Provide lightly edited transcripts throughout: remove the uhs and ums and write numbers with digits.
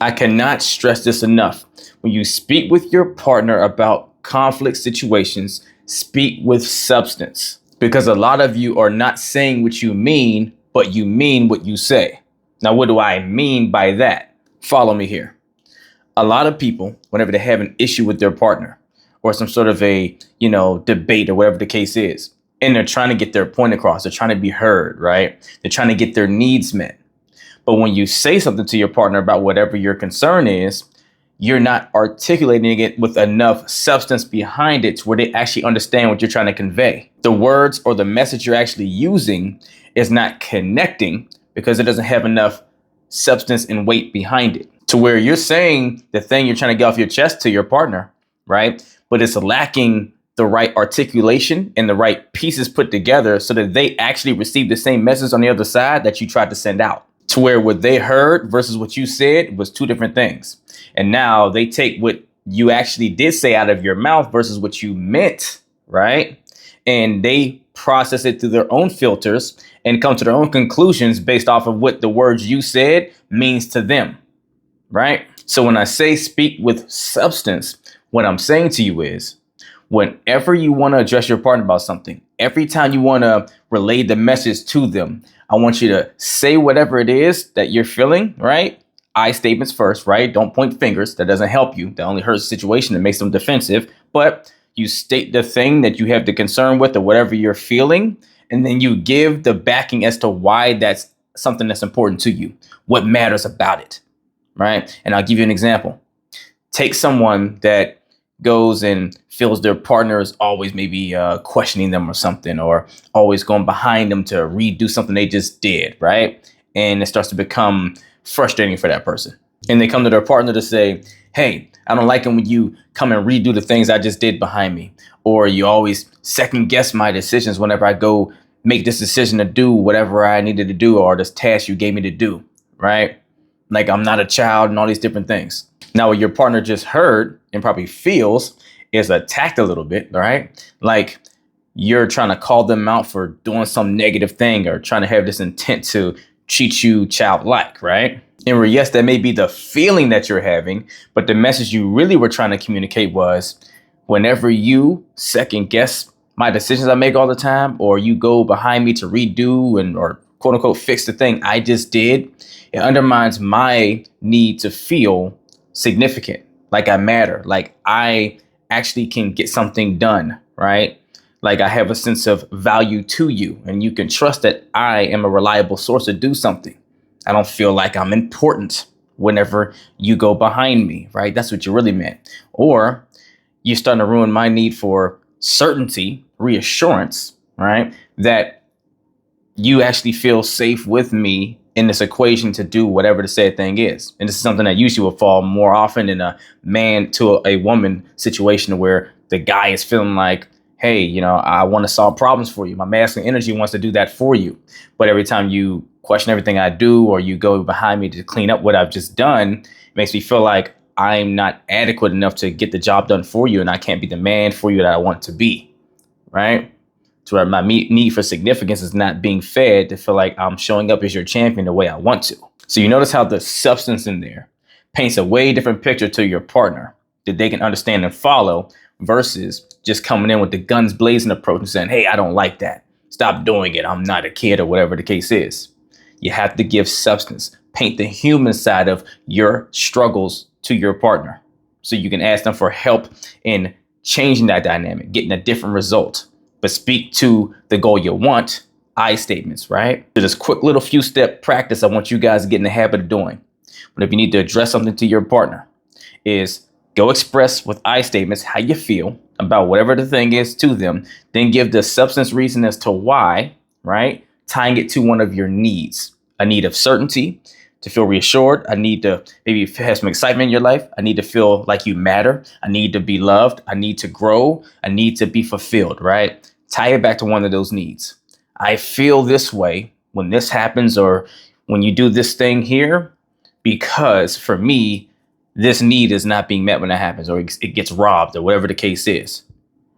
I cannot stress this enough. When you speak with your partner about conflict situations, speak with substance, because a lot of you are not saying what you mean, but you mean what you say. Now, what do I mean by that? Follow me here. A lot of people, whenever they have an issue with their partner or some sort of a, debate or whatever the case is, and they're trying to get their point across, they're trying to be heard, right? They're trying to get their needs met. But when you say something to your partner about whatever your concern is, you're not articulating it with enough substance behind it to where they actually understand what you're trying to convey. The words or the message you're actually using is not connecting because it doesn't have enough substance and weight behind it, to where you're saying the thing you're trying to get off your chest to your partner, right? But it's lacking the right articulation and the right pieces put together so that they actually receive the same message on the other side that you tried to send out. To where what they heard versus what you said was two different things. And now they take what you actually did say out of your mouth versus what you meant, right? And they process it through their own filters and come to their own conclusions based off of what the words you said means to them, right? So when I say speak with substance, what I'm saying to you is, whenever you want to address your partner about something, every time you want to relay the message to them, I want you to say whatever it is that you're feeling, right? I statements first, right? Don't point fingers. That doesn't help you. That only hurts the situation and makes them defensive. But you state the thing that you have the concern with or whatever you're feeling, and then you give the backing as to why that's something that's important to you, what matters about it, right? And I'll give you an example. Take someone that goes and feels their partner is always maybe questioning them or something, or always going behind them to redo something they just did, right? And it starts to become frustrating for that person. And they come to their partner to say, hey, I don't like it when you come and redo the things I just did behind me. Or you always second guess my decisions whenever I go make this decision to do whatever I needed to do or this task you gave me to do, right? Like I'm not a child and all these different things. Now, what your partner just heard and probably feels is attacked a little bit, right? Like you're trying to call them out for doing some negative thing or trying to have this intent to treat you childlike, right? And where, yes, that may be the feeling that you're having, but the message you really were trying to communicate was, whenever you second guess my decisions I make all the time, or you go behind me to redo and or quote unquote fix the thing I just did, it undermines my need to feel significant, like I matter, like I actually can get something done, right? Like I have a sense of value to you and you can trust that I am a reliable source to do something. I don't feel like I'm important whenever you go behind me, right? That's what you really meant. Or you're starting to ruin my need for certainty, reassurance, right? That you actually feel safe with me in this equation to do whatever the said thing is. And this is something that usually will fall more often in a man to a woman situation where the guy is feeling like, hey, I want to solve problems for you. My masculine energy wants to do that for you. But every time you question everything I do or you go behind me to clean up what I've just done, it makes me feel like I'm not adequate enough to get the job done for you and I can't be the man for you that I want to be, right? To where my need for significance is not being fed to feel like I'm showing up as your champion the way I want to. So you notice how the substance in there paints a way different picture to your partner that they can understand and follow versus just coming in with the guns blazing approach and saying, hey, I don't like that. Stop doing it. I'm not a kid or whatever the case is. You have to give substance, paint the human side of your struggles to your partner so you can ask them for help in changing that dynamic, getting a different result. But speak to the goal you want, I statements, right? So this quick little few step practice I want you guys to get in the habit of doing. Whenever you need to address something to your partner is go express with I statements how you feel about whatever the thing is to them, then give the substance reason as to why, right? Tying it to one of your needs, a need of certainty, to feel reassured. I need to maybe have some excitement in your life. I need to feel like you matter. I need to be loved. I need to grow. I need to be fulfilled, right? Tie it back to one of those needs. I feel this way when this happens or when you do this thing here, because for me, this need is not being met when that happens or it gets robbed or whatever the case is,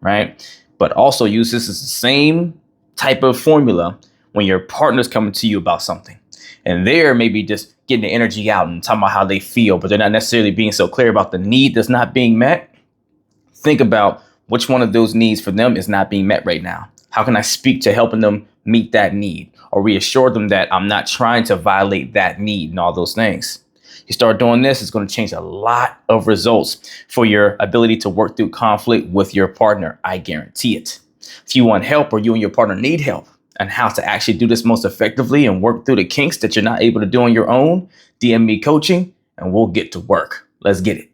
right? But also use this as the same type of formula when your partner's coming to you about something. And they're maybe just getting the energy out and talking about how they feel, but they're not necessarily being so clear about the need that's not being met. Think about which one of those needs for them is not being met right now. How can I speak to helping them meet that need, or reassure them that I'm not trying to violate that need and all those things? You start doing this, it's going to change a lot of results for your ability to work through conflict with your partner. I guarantee it. If you want help, or you and your partner need help on how to actually do this most effectively and work through the kinks that you're not able to do on your own, DM me coaching and we'll get to work. Let's get it.